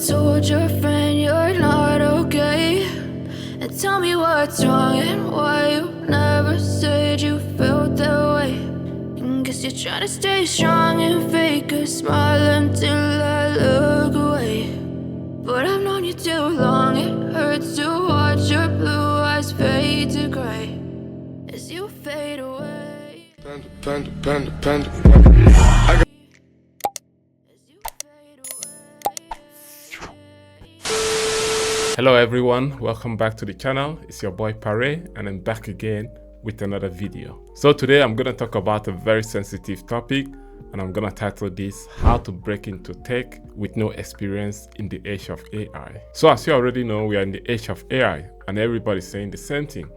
told your friend you're not okay, and tell me what's wrong and why you never said you felt that way. And guess you're trying to stay strong and fake a smile until I look away. But I've known you too long, it hurts to watch your blue eyes fade to gray as you fade away. Panda. Hello everyone, welcome back to the channel. It's your boy Pare and I'm back again with another video. So today I'm going to talk about a very sensitive topic and I'm going to title this How to Break into Tech with No Experience in the Age of AI. So as you already know, we are in the age of AI and everybody's saying the same thing.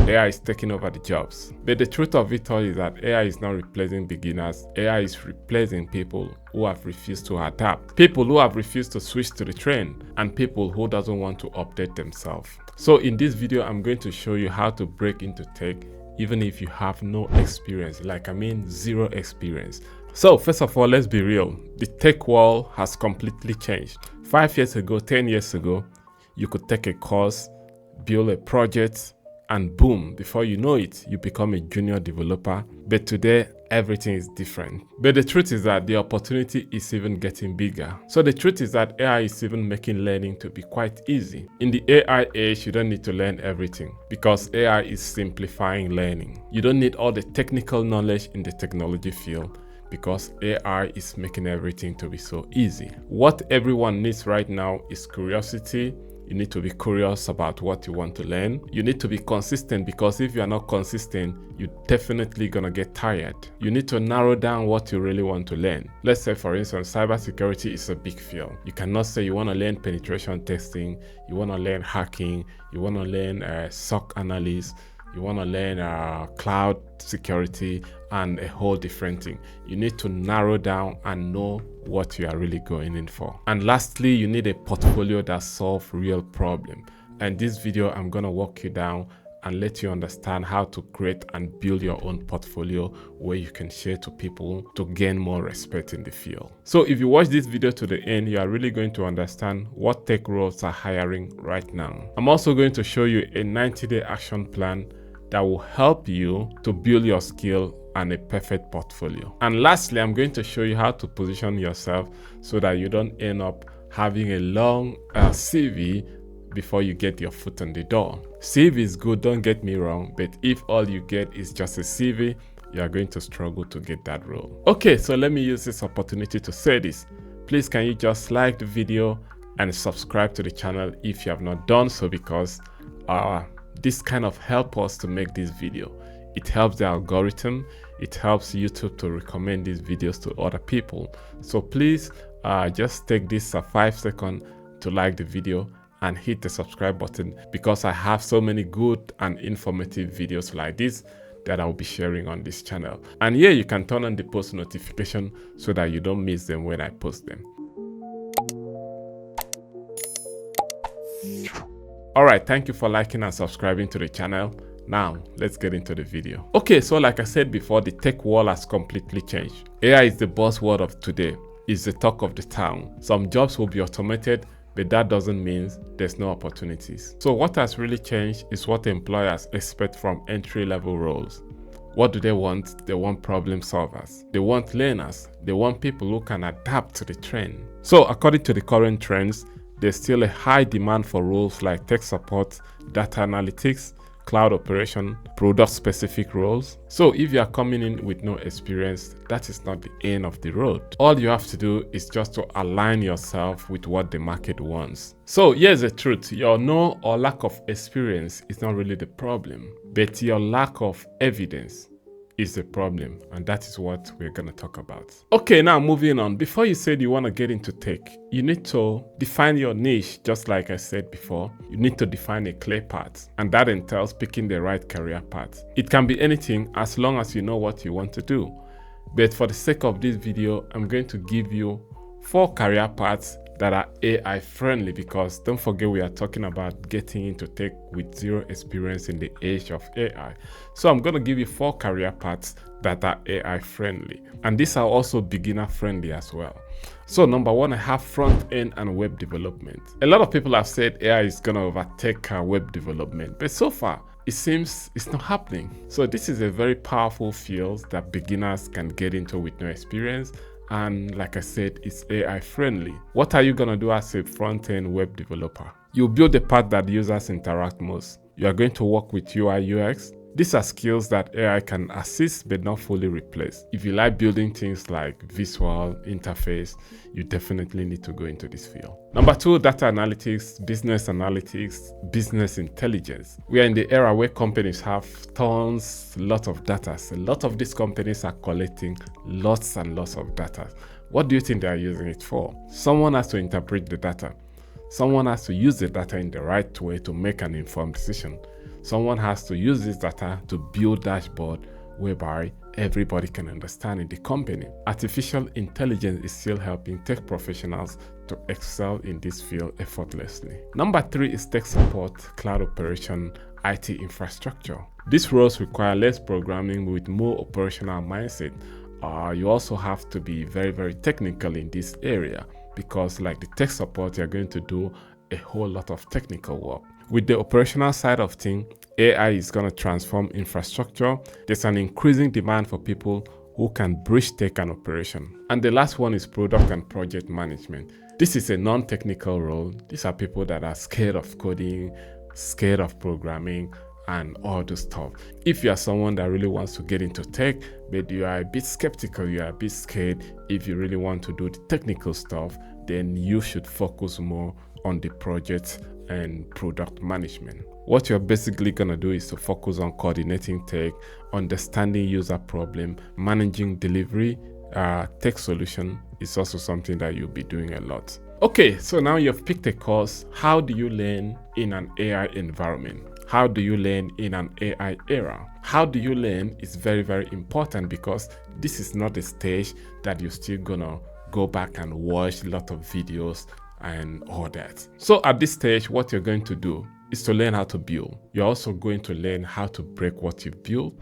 AI is taking over the jobs. But the truth of it all is that AI is not replacing beginners. AI is replacing people who have refused to adapt, people who have refused to switch to the trend, and people who doesn't want to update themselves. So in this video, I'm going to show you how to break into tech even if you have no experience, zero experience. So first of all, let's be real. The tech world has completely changed. 5 years ago, 10 years ago, you could take a course, build a project, and boom, before you know it, you become a junior developer. But today, everything is different. But the truth is that the opportunity is even getting bigger. So the truth is that AI is even making learning to be quite easy. In the AI age, you don't need to learn everything because AI is simplifying learning. You don't need all the technical knowledge in the technology field because AI is making everything to be so easy. What everyone needs right now is curiosity. You need to be curious about what you want to learn. You need to be consistent because if you are not consistent, you're definitely gonna get tired. You need to narrow down what you really want to learn. Let's say, for instance, cybersecurity is a big field. You cannot say you want to learn penetration testing, you want to learn hacking, you want to learn SOC analysis, you want to learn cloud security and a whole different thing. You need to narrow down and know what you are really going in for. And lastly, you need a portfolio that solves real problem. And this video, I'm going to walk you down and let you understand how to create and build your own portfolio where you can share to people to gain more respect in the field. So if you watch this video to the end, you are really going to understand what tech roles are hiring right now. I'm also going to show you a 90-day action plan that will help you to build your skill and a perfect portfolio. And lastly, I'm going to show you how to position yourself so that you don't end up having a long CV before you get your foot on the door. CV is good, don't get me wrong, but if all you get is just a CV, you are going to struggle to get that role. Okay, so let me use this opportunity to say this. Please, can you just like the video and subscribe to the channel if you have not done so, because this kind of help us to make this video. It helps the algorithm. It helps YouTube to recommend these videos to other people. So please just take this 5 seconds to like the video and hit the subscribe button, because I have so many good and informative videos like this that I'll be sharing on this channel. And here you can turn on the post notification so that you don't miss them when I post them. Alright, thank you for liking and subscribing to the channel. Now, let's get into the video. Okay, so like I said before, the tech world has completely changed. AI is the buzzword of today. It's the talk of the town. Some jobs will be automated, but that doesn't mean there's no opportunities. So what has really changed is what employers expect from entry-level roles. What do they want? They want problem solvers. They want learners. They want people who can adapt to the trend. So according to the current trends, there's still a high demand for roles like tech support, data analytics, cloud operation, product-specific roles. So if you are coming in with no experience, that is not the end of the road. All you have to do is just to align yourself with what the market wants. So here's the truth. Your no or lack of experience is not really the problem, but your lack of evidence is the problem, and that is what we're going to talk about. Okay, now moving on. Before you said you want to get into tech, you need to define your niche. Just like I said before, you need to define a clear path, and that entails picking the right career path. It can be anything as long as you know what you want to do. But for the sake of this video, I'm going to give you 4 career paths that are AI friendly, because don't forget we are talking about getting into tech with zero experience in the age of AI. So I'm going to give you 4 career paths that are AI friendly, and these are also beginner friendly as well. So number 1, I have front end and web development. A lot of people have said AI is going to overtake web development, but so far it seems it's not happening. So this is a very powerful field that beginners can get into with no experience. And like I said, it's AI friendly. What are you going to do as a front-end web developer? You build the part that users interact most. You are going to work with UI UX. These are skills that AI can assist but not fully replace. If you like building things like visual interface, you definitely need to go into this field. Number 2, data analytics, business business intelligence. We are in the era where companies have lots of data. A lot of these companies are collecting lots and lots of data. What do you think they are using it for? Someone has to interpret the data. Someone has to use the data in the right way to make an informed decision. Someone has to use this data to build dashboard whereby everybody can understand in the company. Artificial intelligence is still helping tech professionals to excel in this field effortlessly. Number 3 is tech support, cloud operation, IT infrastructure. These roles require less programming with more operational mindset. You also have to be very, very technical in this area, because like the tech support, you're going to do a whole lot of technical work. With the operational side of things, AI is going to transform infrastructure. There's an increasing demand for people who can bridge tech and operation. And the last one is product and project management. This is a non-technical role. These are people that are scared of coding, scared of programming, and all this stuff. If you are someone that really wants to get into tech, but you are a bit skeptical, you are a bit scared, if you really want to do the technical stuff, then you should focus more on the project and product management. What you're basically going to do is to focus on coordinating tech, understanding user problem, managing delivery. Tech solution is also something that you'll be doing a lot. Okay, so now you've picked a course. How do you learn in an AI environment? How do you learn in an AI era? How do you learn is very, very important, because this is not a stage that you're still gonna go back and watch a lot of videos and all that. So at this stage, what you're going to do is to learn how to build. You're also going to learn how to break what you've built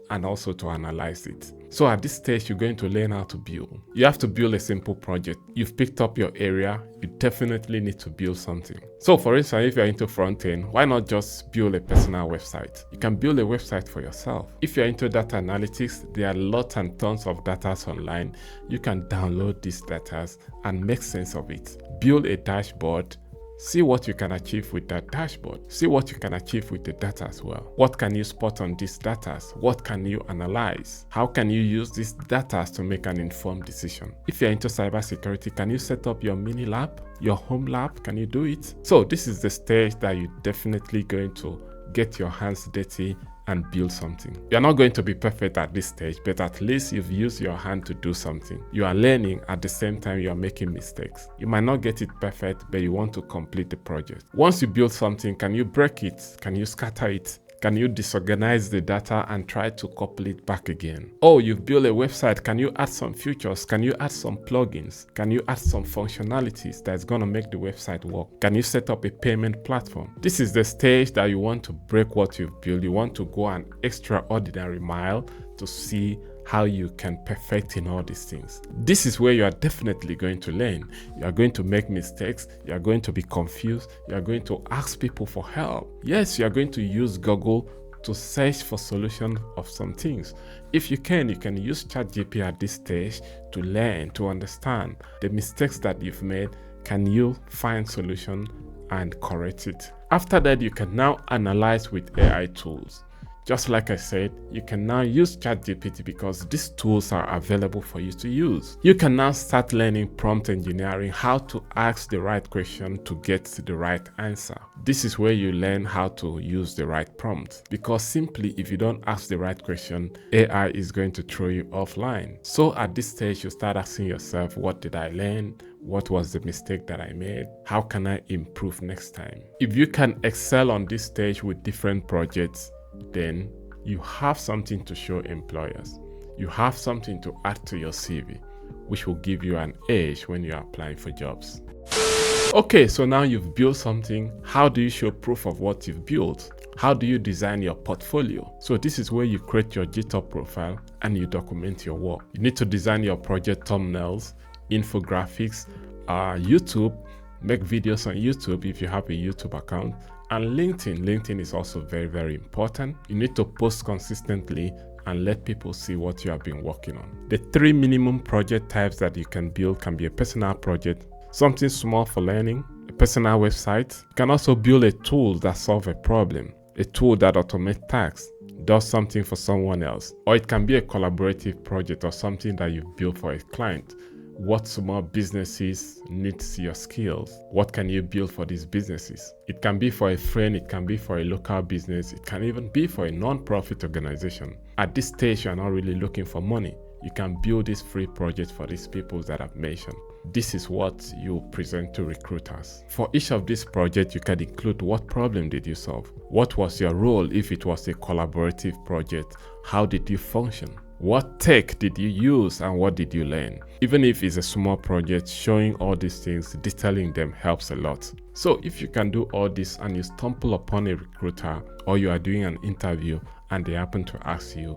and also to analyze it. So at this stage, you're going to learn how to build. You have to build a simple project. You've picked up your area, you definitely need to build something. So for instance, if you're into front end, why not just build a personal website? You can build a website for yourself. If you're into data analytics, there are lots and tons of data online. You can download these data and make sense of it. Build a dashboard. See what you can achieve with that dashboard. See what you can achieve with the data as well. What can you spot on these data? What can you analyze? How can you use these data to make an informed decision? If you're into cybersecurity, can you set up your mini lab, your home lab? Can you do it? So this is the stage that you're definitely going to get your hands dirty and build something. You're not going to be perfect at this stage, but at least you've used your hand to do something. You are learning at the same time you are making mistakes. You might not get it perfect, but you want to complete the project. Once you build something, can you break it? Can you scatter it? Can you disorganize the data and try to couple it back again? Oh, you've built a website. Can you add some features? Can you add some plugins? Can you add some functionalities that's going to make the website work? Can you set up a payment platform? This is the stage that you want to break what you've built. You want to go an extraordinary mile to see how you can perfect in all these things. This is where you are definitely going to learn. You are going to make mistakes. You are going to be confused. You are going to ask people for help. Yes, you are going to use Google to search for solutions of some things. If you can use ChatGPT at this stage to learn, to understand the mistakes that you've made. Can you find solution and correct it? After that, you can now analyze with AI tools. Just like I said, you can now use ChatGPT because these tools are available for you to use. You can now start learning prompt engineering, how to ask the right question to get the right answer. This is where you learn how to use the right prompt, because simply if you don't ask the right question, AI is going to throw you offline. So at this stage, you start asking yourself, what did I learn? What was the mistake that I made? How can I improve next time? If you can excel on this stage with different projects, then you have something to show employers. You have something to add to your CV. which will give you an edge when you're applying for jobs. Okay, so now you've built something. How do you show proof of what you've built? How do you design your portfolio? So this is where you create your GitHub profile and you document your work. You need to design your project thumbnails, infographics, YouTube, make videos on YouTube if you have a YouTube account, and LinkedIn. LinkedIn is also very, very important. You need to post consistently and let people see what you have been working on. The 3 minimum project types that you can build can be a personal project, something small for learning, a personal website. You can also build a tool that solves a problem, a tool that automates tasks, does something for someone else, or it can be a collaborative project or something that you've built for a client. What small businesses need your skills? What can you build for these businesses? It can be for a friend, it can be for a local business, it can even be for a non-profit organization. At this stage, you're not really looking for money. You can build this free project for these people that I've mentioned. This is what you present to recruiters. For each of these projects, you can include what problem did you solve? What was your role if it was a collaborative project? How did you function? What tech did you use and what did you learn? Even if it's a small project, showing all these things, detailing them helps a lot. So if you can do all this and you stumble upon a recruiter or you are doing an interview and they happen to ask you,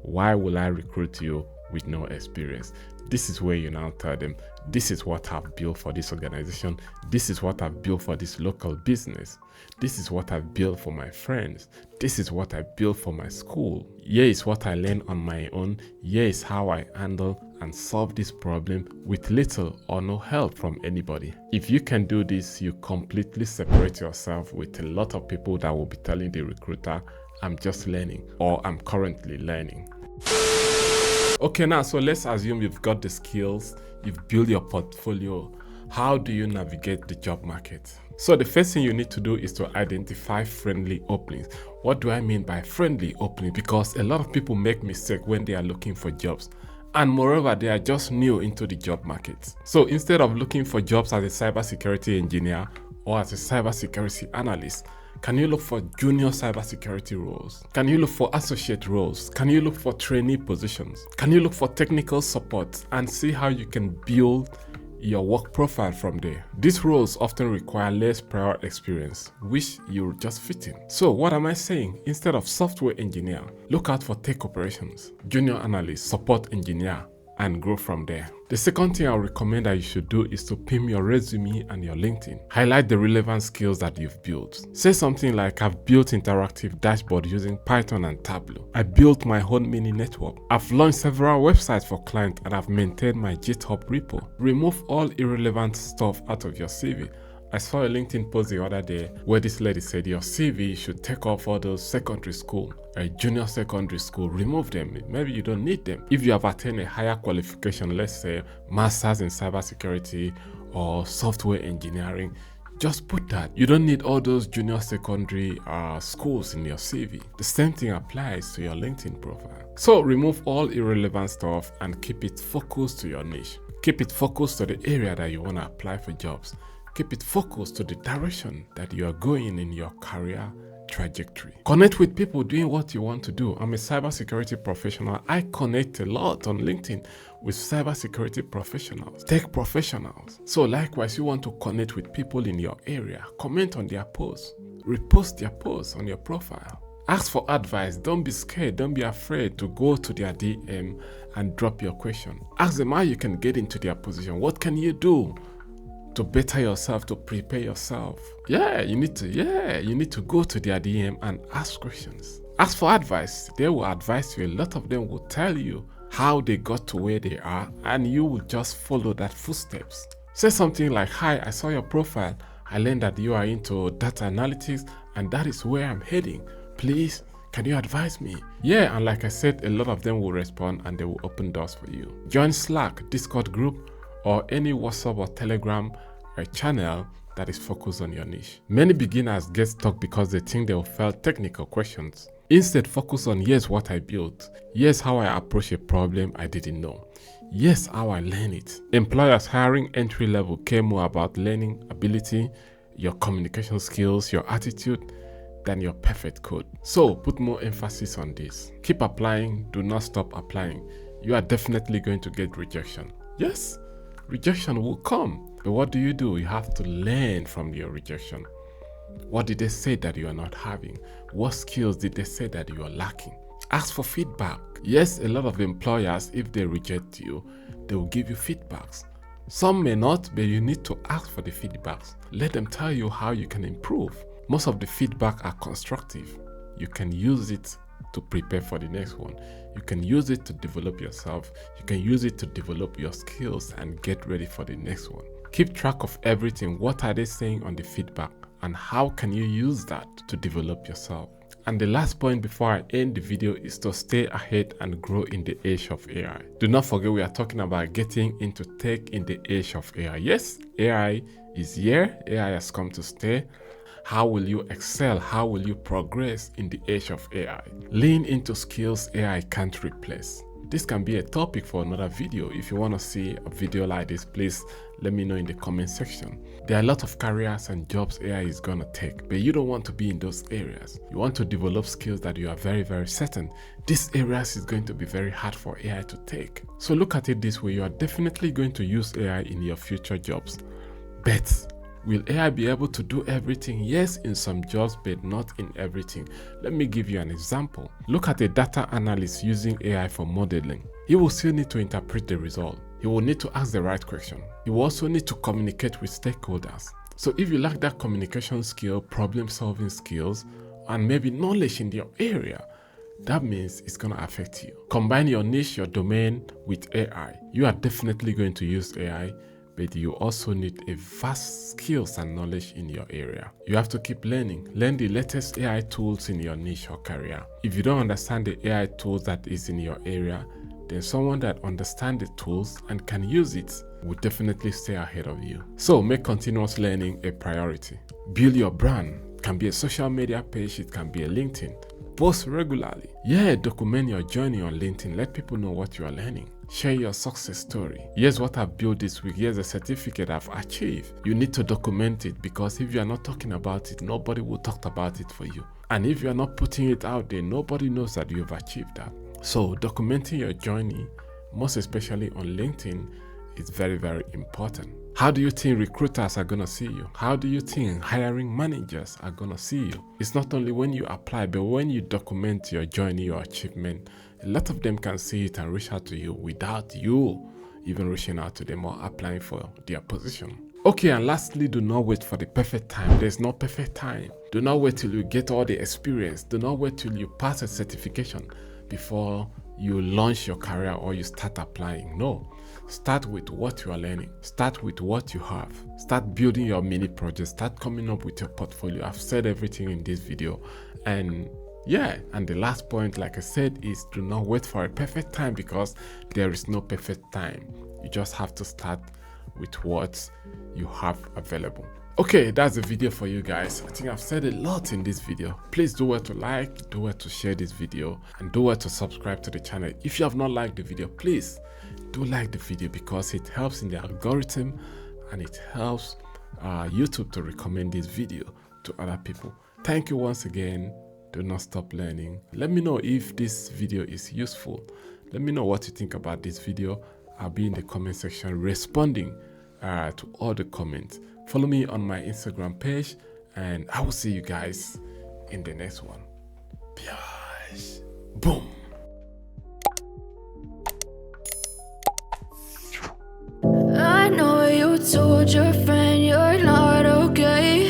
why will I recruit you with no experience? This is where you now tell them, this is what I've built for this organization. This is what I've built for this local business. This is what I've built for my friends. This is what I built for my school. Here is what I learned on my own. Here is how I handle and solve this problem with little or no help from anybody. If you can do this, you completely separate yourself with a lot of people that will be telling the recruiter, I'm just learning or I'm currently learning. Okay, now, so let's assume you've got the skills, you've built your portfolio. How do you navigate the job market? So the first thing you need to do is to identify friendly openings. What do I mean by friendly opening? Because a lot of people make mistakes when they are looking for jobs. And moreover, they are just new into the job market. So instead of looking for jobs as a cybersecurity engineer or as a cybersecurity analyst, can you look for junior cybersecurity roles? Can you look for associate roles? Can you look for trainee positions? Can you look for technical support and see how you can build your work profile from there? These roles often require less prior experience, which you just fit in. So what am I saying? Instead of software engineer, look out for tech operations, junior analyst, support engineer, and grow from there. The second thing I'll recommend that you should do is to pin your resume and your LinkedIn. Highlight the relevant skills that you've built. Say something like, I've built interactive dashboard using Python and Tableau. I built my own mini network. I've launched several websites for clients and I've maintained my GitHub repo. Remove all irrelevant stuff out of your CV. I saw a LinkedIn post the other day where this lady said your CV should take off all those secondary school, junior secondary school, remove them. Maybe you don't need them. If you have attained a higher qualification, let's say masters in cybersecurity or software engineering, just put that. You don't need all those junior secondary schools in your CV. The same thing applies to your LinkedIn profile. So remove all irrelevant stuff and keep it focused to your niche. Keep it focused to the area that you want to apply for jobs. Keep it focused to the direction that you are going in your career trajectory. Connect with people doing what you want to do. I'm a cybersecurity professional. I connect a lot on LinkedIn with cybersecurity professionals, tech professionals. So likewise, you want to connect with people in your area. Comment on their posts. Repost their posts on your profile. Ask for advice. Don't be scared. Don't be afraid to go to their DM and drop your question. Ask them how you can get into their position. What can you do to better yourself, to prepare yourself? You need to go to their DM and ask questions. Ask for advice. They will advise you. A lot of them will tell you how they got to where they are, and you will just follow that footsteps. Say something like, hi, I saw your profile. I learned that you are into data analytics and that is where I'm heading. Please, can you advise me? And like I said, a lot of them will respond and they will open doors for you. Join Slack, Discord group, or any WhatsApp or Telegram channel that is focused on your niche. Many beginners get stuck because they think they will fail technical questions. Instead, focus on, here's what I built. Here's how I approach a problem I didn't know. Here's how I learn it. Employers hiring entry level care more about learning ability, your communication skills, your attitude, than your perfect code. So put more emphasis on this. Keep applying. Do not stop applying. You are definitely going to get rejection. Yes, rejection will come. But what do? You have to learn from your rejection. What did they say that you are not having? What skills did they say that you are lacking? Ask for feedback. Yes, a lot of employers, if they reject you, they will give you feedbacks. Some may not, but you need to ask for the feedbacks. Let them tell you how you can improve. Most of the feedback are constructive. You can use it to prepare for the next one. You can use it to develop yourself. You can use it to develop your skills and get ready for the next one. Keep track of everything. What are they saying on the feedback? And how can you use that to develop yourself? And the last point before I end the video is to stay ahead and grow in the age of AI. Do not forget, we are talking about getting into tech in the age of AI. Yes, AI is here. AI has come to stay. How will you excel? How will you progress in the age of AI? Lean into skills AI can't replace. This can be a topic for another video. If you want to see a video like this, please let me know in the comment section. There are a lot of careers and jobs AI is going to take, but you don't want to be in those areas. You want to develop skills that you are very, very certain. These areas is going to be very hard for AI to take. So look at it this way. You are definitely going to use AI in your future jobs. But will AI be able to do everything? Yes, in some jobs, but not in everything. Let me give you an example. Look at a data analyst using AI for modeling. He will still need to interpret the result. He will need to ask the right question. He will also need to communicate with stakeholders. So if you lack that communication skill, problem-solving skills, and maybe knowledge in your area, that means it's going to affect you. Combine your niche, your domain with AI. You are definitely going to use AI, but you also need a vast skills and knowledge in your area. You have to keep learning. Learn the latest AI tools in your niche or career. If you don't understand the AI tools that is in your area, then someone that understands the tools and can use it will definitely stay ahead of you. So make continuous learning a priority. Build your brand. It can be a social media page, it can be a LinkedIn. Post regularly. Yeah, document your journey on LinkedIn. Let people know what you are learning. Share your success story. Here's what I've built this week. Here's a certificate I've achieved. You need to document it, because if you are not talking about it, nobody will talk about it for you. And if you are not putting it out there, nobody knows that you've achieved that. So documenting your journey, most especially on LinkedIn, is very, very important. How do you think recruiters are going to see you? How do you think hiring managers are going to see you? It's not only when you apply, but when you document your journey, your achievement, a lot of them can see it and reach out to you without you even reaching out to them or applying for their position. Okay, and lastly, do not wait for the perfect time. There's no perfect time. Do not wait till you get all the experience. Do not wait till you pass a certification before you launch your career or you start applying. No. Start with what you are learning. Start with what you have. Start building your mini project. Start coming up with your portfolio. I've said everything in this video. And yeah, and the last point, like I said, is do not wait for a perfect time, because there is no perfect time. You just have to start with what you have available. Okay, that's the video for you guys. I think I've said a lot in this video. Please do well to like, do well to share this video, and do well to subscribe to the channel. If you have not liked the video, please do like the video, because it helps in the algorithm and it helps YouTube to recommend this video to other people. Thank you once again. Do not stop learning. Let me know if this video is useful. Let me know what you think about this video. I'll be in the comment section responding to all the comments. Follow me on my Instagram page, and I will see you guys in the next one. Peace. Boom. I know you told your friend you're not okay,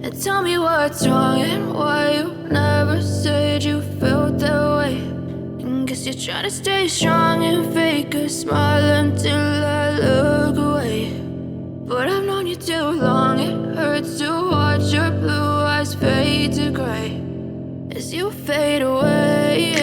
and tell me what's wrong and why you never said you felt that way. And guess you're trying to stay strong and fake a smile until I look away. But I've known you too long, it hurts to watch your blue eyes fade to gray as you fade away.